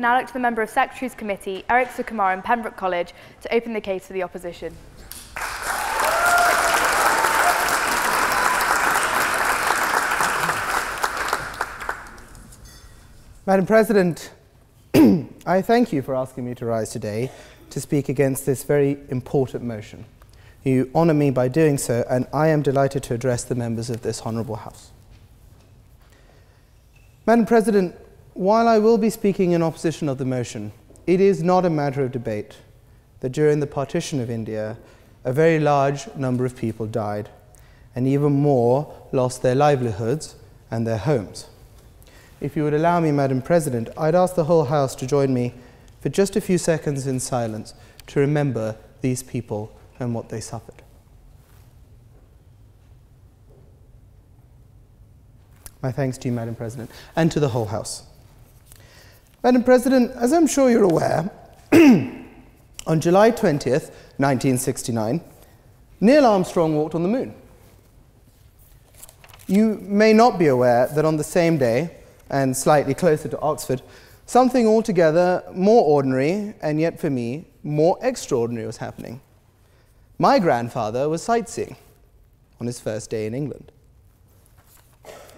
now look to the member of Secretaries Committee, Eric Sukumaran, Pembroke College, to open the case for the opposition. Madam President, I thank you for asking me to rise today to speak against this very important motion. You honour me by doing so, and I am delighted to address the members of this Honourable House. Madam President, while I will be speaking in opposition of the motion, it is not a matter of debate that during the partition of India, a very large number of people died, and even more lost their livelihoods and their homes. If you would allow me, Madam President, I'd ask the whole House to join me for just a few seconds in silence to remember these people and what they suffered. My thanks to you, Madam President, and to the whole House. Madam President, as I'm sure you're aware, on July 20th, 1969, Neil Armstrong walked on the moon. You may not be aware that on the same day, and slightly closer to Oxford, something altogether more ordinary, and yet for me, more extraordinary was happening. My grandfather was sightseeing on his first day in England.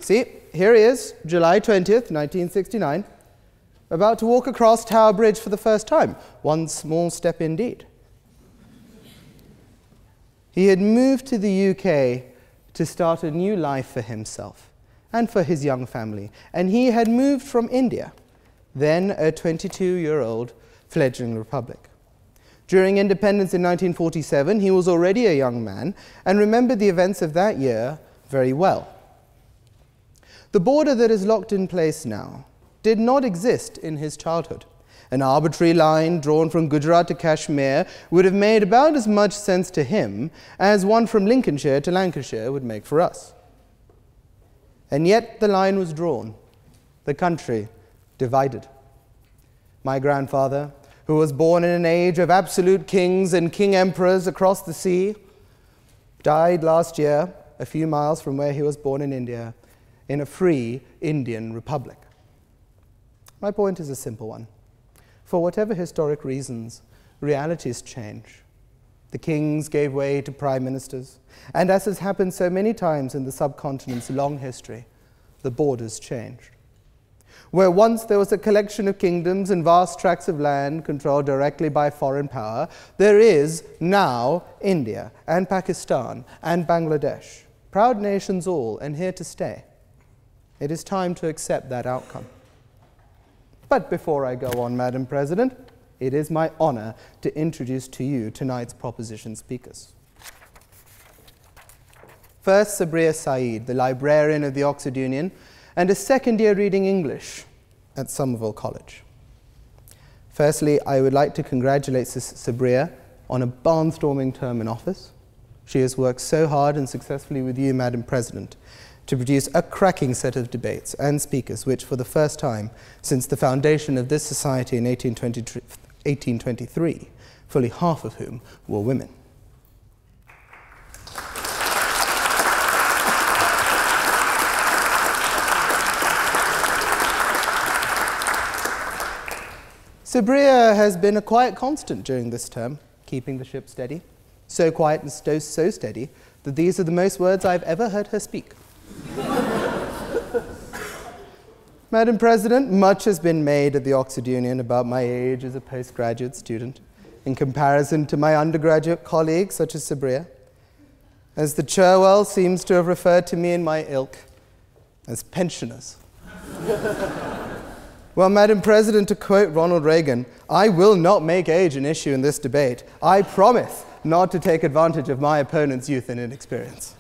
See, here he is, July 20th, 1969, about to walk across Tower Bridge for the first time. One small step indeed. He had moved to the UK to start a new life for himself and for his young family, and he had moved from India, then a 22-year-old fledgling republic. During independence in 1947, he was already a young man and remembered the events of that year very well. The border that is locked in place now did not exist in his childhood. An arbitrary line drawn from Gujarat to Kashmir would have made about as much sense to him as one from Lincolnshire to Lancashire would make for us. And yet the line was drawn, the country divided. My grandfather, who was born in an age of absolute kings and king-emperors across the sea, died last year, a few miles from where he was born in India, in a free Indian republic. My point is a simple one. For whatever historic reasons, realities change. The kings gave way to prime ministers, and as has happened so many times in the subcontinent's long history, the borders changed. Where once there was a collection of kingdoms and vast tracts of land controlled directly by foreign power, there is now India and Pakistan and Bangladesh, proud nations all and here to stay. It is time to accept that outcome. But before I go on, Madam President, it is my honor to introduce to you tonight's proposition speakers. First, Sabriya Saeed, the librarian of the Oxford Union and a second year reading English at Somerville College. Firstly, I would like to congratulate Sabriya on a barnstorming term in office. She has worked so hard and successfully with you, Madam President, to produce a cracking set of debates and speakers which, for the first time since the foundation of this society in 1823, fully half of whom were women. Sabriya has been a quiet constant during this term, keeping the ship steady. So quiet and so steady that these are the most words I've ever heard her speak. Madam President, much has been made at the Oxford Union about my age as a postgraduate student in comparison to my undergraduate colleagues such as Sabriya, as the Cherwell seems to have referred to me and my ilk as pensioners. Well, Madam President, to quote Ronald Reagan, I will not make age an issue in this debate. I promise not to take advantage of my opponent's youth and inexperience.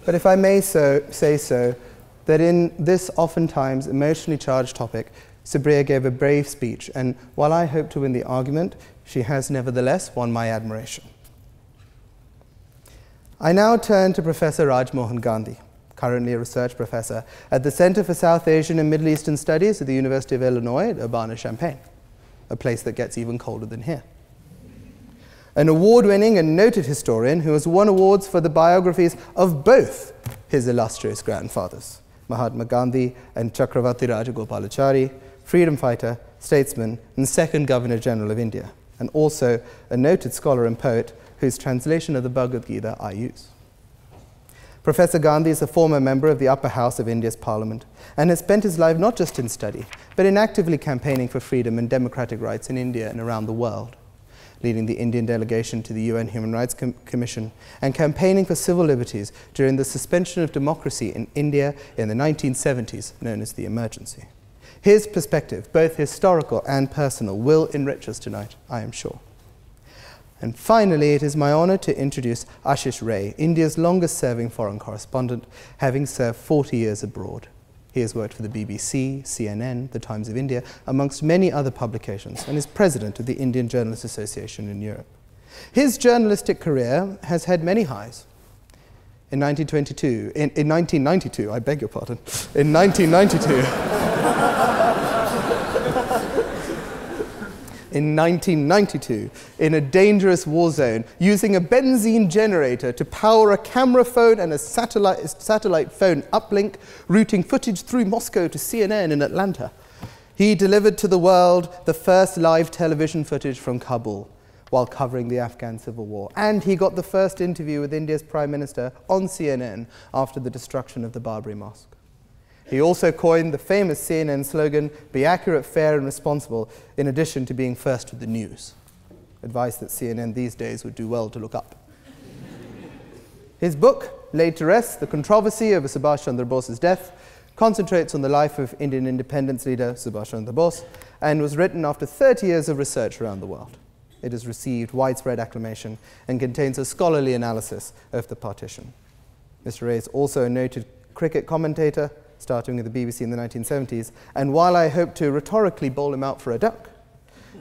But if I may say so, that in this oftentimes emotionally charged topic, Sabriya gave a brave speech, and while I hope to win the argument, she has nevertheless won my admiration. I now turn to Professor Raj Mohan Gandhi, currently a research professor at the Center for South Asian and Middle Eastern Studies at the University of Illinois at Urbana-Champaign, a place that gets even colder than here. An award-winning and noted historian who has won awards for the biographies of both his illustrious grandfathers, Mahatma Gandhi and Chakravarti Rajagopalachari, freedom fighter, statesman, and second Governor-General of India, and also a noted scholar and poet whose translation of the Bhagavad Gita I use. Professor Gandhi is a former member of the upper house of India's parliament and has spent his life not just in study, but in actively campaigning for freedom and democratic rights in India and around the world, leading the Indian delegation to the UN Human Rights Commission and campaigning for civil liberties during the suspension of democracy in India in the 1970s, known as the emergency. His perspective, both historical and personal, will enrich us tonight, I am sure. And finally, it is my honor to introduce Ashish Ray, India's longest-serving foreign correspondent, having served 40 years abroad. He has worked for the BBC, CNN, The Times of India, amongst many other publications, and is president of the Indian Journalists Association in Europe. His journalistic career has had many highs. In 1992, I beg your pardon, in 1992, in 1992, in a dangerous war zone, using a benzene generator to power a camera phone and a satellite phone uplink, routing footage through Moscow to CNN in Atlanta. He delivered to the world the first live television footage from Kabul while covering the Afghan civil war. And he got the first interview with India's Prime Minister on CNN after the destruction of the Babri Mosque. He also coined the famous CNN slogan, "Be accurate, fair, and responsible," in addition to being first with the news. Advice that CNN these days would do well to look up. His book, laid to rest, The Controversy over Subhash Chandra Bose's death, concentrates on the life of Indian independence leader Subhash Chandra Bose and was written after 30 years of research around the world. It has received widespread acclamation and contains a scholarly analysis of the partition. Mr. Ray is also a noted cricket commentator, starting with the BBC in the 1970s, and while I hope to rhetorically bowl him out for a duck,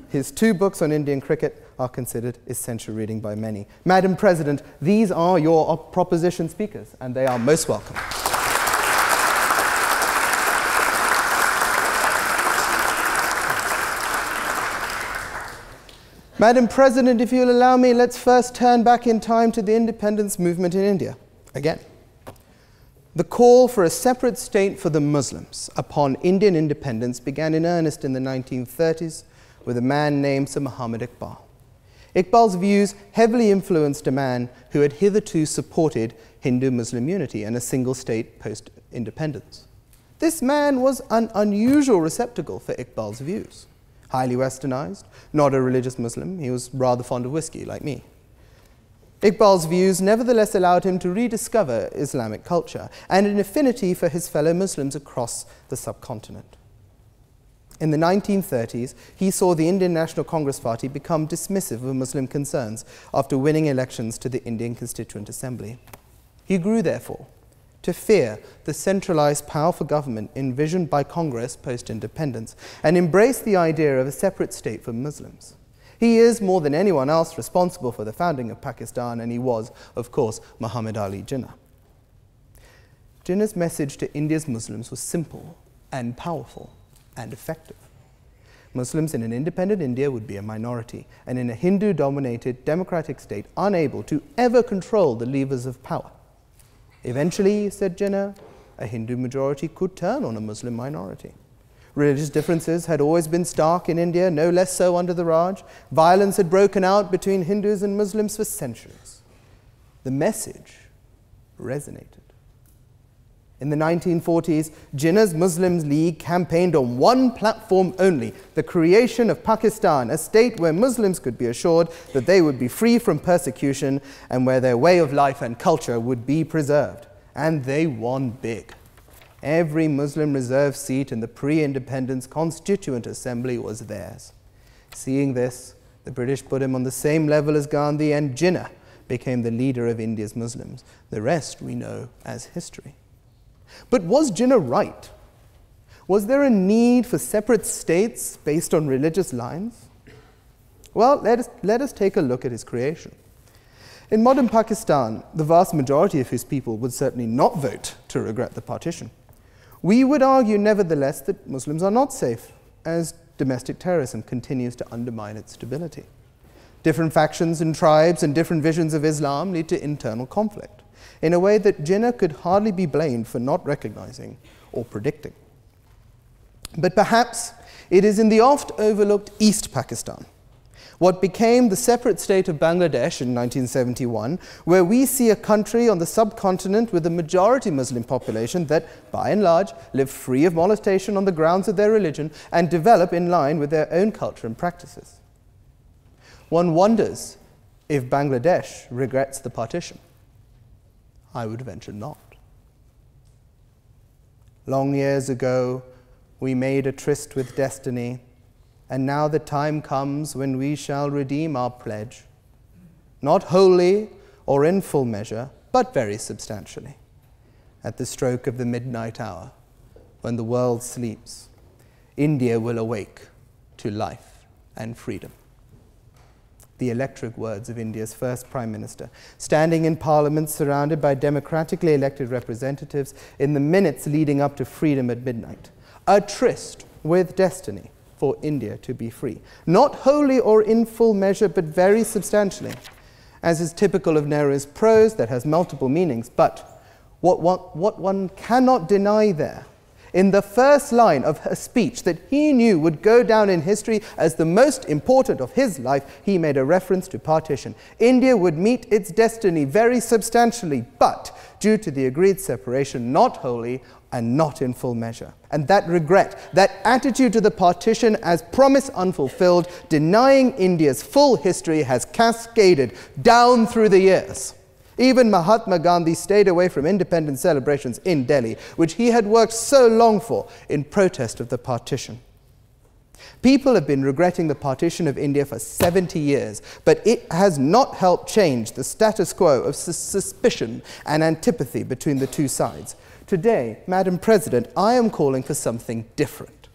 his 2 books on Indian cricket are considered essential reading by many. Madam President, these are your proposition speakers, and they are most welcome. Madam President, if you'll allow me, let's first turn back in time to the independence movement in India, again. The call for a separate state for the Muslims upon Indian independence began in earnest in the 1930s with a man named Sir Muhammad Iqbal. Iqbal's views heavily influenced a man who had hitherto supported Hindu-Muslim unity and a single state post-independence. This man was an unusual receptacle for Iqbal's views. Highly westernized, not a religious Muslim, he was rather fond of whiskey, like me. Iqbal's views nevertheless allowed him to rediscover Islamic culture and an affinity for his fellow Muslims across the subcontinent. In the 1930s, he saw the Indian National Congress Party become dismissive of Muslim concerns after winning elections to the Indian Constituent Assembly. He grew, therefore, to fear the centralized powerful government envisioned by Congress post-independence and embraced the idea of a separate state for Muslims. He is, more than anyone else, responsible for the founding of Pakistan, and he was, of course, Muhammad Ali Jinnah. Jinnah's message to India's Muslims was simple and powerful and effective. Muslims in an independent India would be a minority, and in a Hindu-dominated democratic state, unable to ever control the levers of power. Eventually, said Jinnah, a Hindu majority could turn on a Muslim minority. Religious differences had always been stark in India, no less so under the Raj. Violence had broken out between Hindus and Muslims for centuries. The message resonated. In the 1940s, Jinnah's Muslim League campaigned on one platform only, the creation of Pakistan, a state where Muslims could be assured that they would be free from persecution and where their way of life and culture would be preserved. And they won big. Every Muslim reserved seat in the pre-independence Constituent Assembly was theirs. Seeing this, the British put him on the same level as Gandhi, and Jinnah became the leader of India's Muslims. The rest we know as history. But was Jinnah right? Was there a need for separate states based on religious lines? Well, let us take a look at his creation. In modern Pakistan, the vast majority of his people would certainly not vote to regret the partition. We would argue, nevertheless, that Muslims are not safe, as domestic terrorism continues to undermine its stability. Different factions and tribes and different visions of Islam lead to internal conflict. in a way that Jinnah could hardly be blamed for not recognizing or predicting. But perhaps it is in the oft-overlooked East Pakistan, what became the separate state of Bangladesh in 1971, where we see a country on the subcontinent with a majority Muslim population that, by and large, live free of molestation on the grounds of their religion and develop in line with their own culture and practices. One wonders if Bangladesh regrets the partition. I would venture not. Long years ago, we made a tryst with destiny, and now the time comes when we shall redeem our pledge, not wholly or in full measure, but very substantially. At the stroke of the midnight hour, when the world sleeps, India will awake to life and freedom. The electric words of India's first Prime Minister, standing in Parliament surrounded by democratically elected representatives in the minutes leading up to freedom at midnight. A tryst with destiny for India to be free, not wholly or in full measure, but very substantially, as is typical of Nehru's prose that has multiple meanings. But what one cannot deny there, in the first line of a speech that he knew would go down in history as the most important of his life, he made a reference to partition. India would meet its destiny very substantially, but due to the agreed separation, not wholly and not in full measure. And that regret, that attitude to the partition as promise unfulfilled, denying India's full history, has cascaded down through the years. Even Mahatma Gandhi stayed away from independence celebrations in Delhi, which he had worked so long for, in protest of the partition. People have been regretting the partition of India for 70 years, but it has not helped change the status quo of suspicion and antipathy between the two sides. Today, Madam President, I am calling for something different.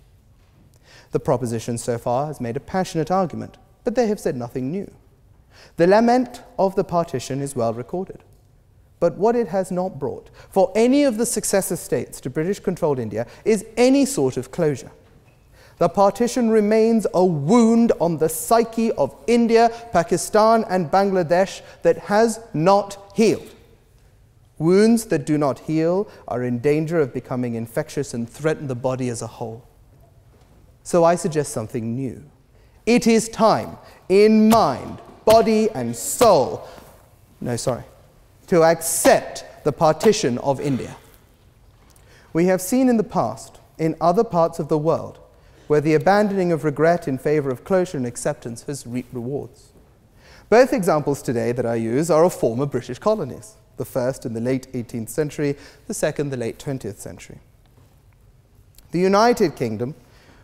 The proposition so far has made a passionate argument, but they have said nothing new. The lament of the partition is well recorded. But what it has not brought for any of the successor states to British-controlled India is any sort of closure. The partition remains a wound on the psyche of India, Pakistan, and Bangladesh that has not healed. Wounds that do not heal are in danger of becoming infectious and threaten the body as a whole. So I suggest something new. It is time, in mind, body, and soul, to accept the partition of India. We have seen in the past, in other parts of the world, where the abandoning of regret in favor of closure and acceptance has reaped rewards. Both examples today that I use are of former British colonies, the first in the late 18th century, the second the late 20th century. The United Kingdom,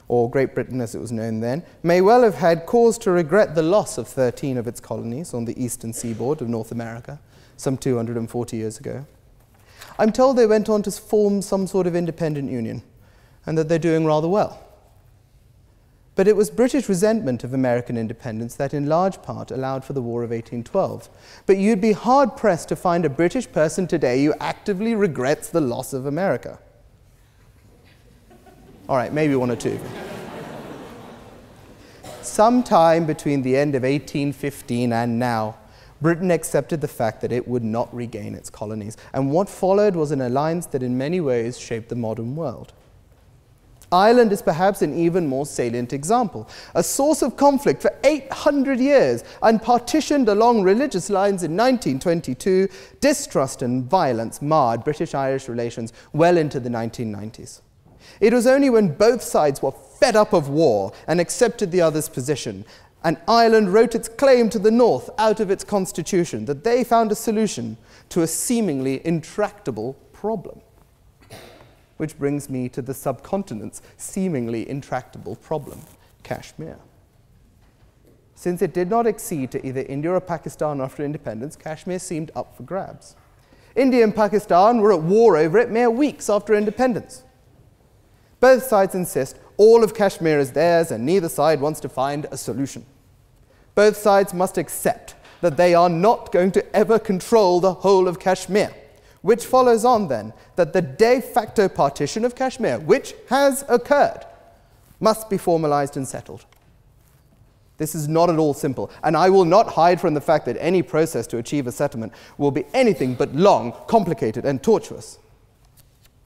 or Great Britain as it was known then, may well have had cause to regret the loss of 13 of its colonies on the eastern seaboard of North America, some 240 years ago. I'm told they went on to form some sort of independent union, and that they're doing rather well. But it was British resentment of American independence that in large part allowed for the War of 1812. But you'd be hard-pressed to find a British person today who actively regrets the loss of America. All right, maybe one or two. Sometime between the end of 1815 and now, Britain accepted the fact that it would not regain its colonies, and what followed was an alliance that in many ways shaped the modern world. Ireland is perhaps an even more salient example, a source of conflict for 800 years, and partitioned along religious lines in 1922, distrust and violence marred British-Irish relations well into the 1990s. It was only when both sides were fed up of war and accepted the other's position, and Ireland wrote its claim to the North out of its constitution, that they found a solution to a seemingly intractable problem. Which brings me to the subcontinent's seemingly intractable problem, Kashmir. Since it did not accede to either India or Pakistan after independence, Kashmir seemed up for grabs. India and Pakistan were at war over it mere weeks after independence. Both sides insist all of Kashmir is theirs and neither side wants to find a solution. Both sides must accept that they are not going to ever control the whole of Kashmir, which follows on then that the de facto partition of Kashmir, which has occurred, must be formalized and settled. This is not at all simple, and I will not hide from the fact that any process to achieve a settlement will be anything but long, complicated, and tortuous.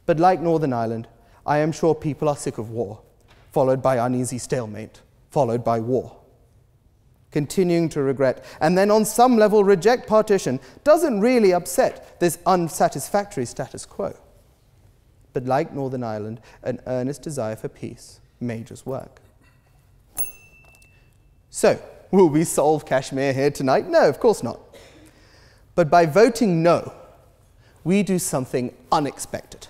But like Northern Ireland, I am sure people are sick of war, followed by uneasy stalemate, followed by war. Continuing to regret, and then on some level reject partition doesn't really upset this unsatisfactory status quo. But like Northern Ireland, an earnest desire for peace may just work. So, will we solve Kashmir here tonight? No, of course not. But by voting no, we do something unexpected.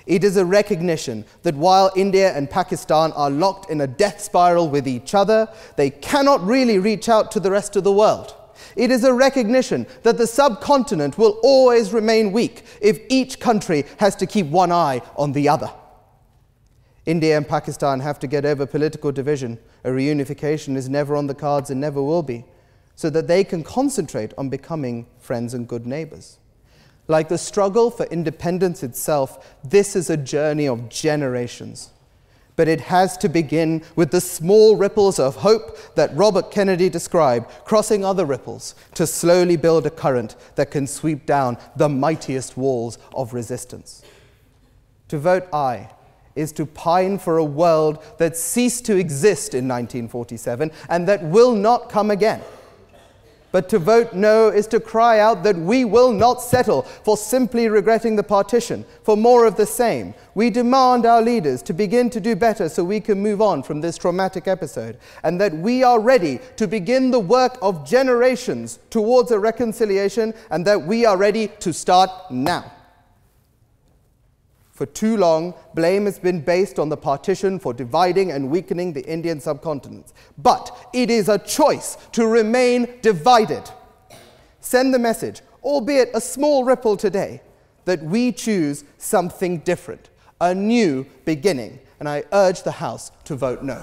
It is a recognition that while India and Pakistan are locked in a death spiral with each other, they cannot really reach out to the rest of the world. It is a recognition that the subcontinent will always remain weak if each country has to keep one eye on the other. India and Pakistan have to get over political division. A reunification is never on the cards and never will be, so that they can concentrate on becoming friends and good neighbors. Like the struggle for independence itself, this is a journey of generations. But it has to begin with the small ripples of hope that Robert Kennedy described, crossing other ripples to slowly build a current that can sweep down the mightiest walls of resistance. To vote aye is to pine for a world that ceased to exist in 1947 and that will not come again. But to vote no is to cry out that we will not settle for simply regretting the partition, for more of the same. We demand our leaders to begin to do better so we can move on from this traumatic episode, and that we are ready to begin the work of generations towards a reconciliation, and that we are ready to start now. For too long, blame has been based on the partition for dividing and weakening the Indian subcontinent. But it is a choice to remain divided. Send the message, albeit a small ripple today, that we choose something different, a new beginning. And I urge the House to vote no.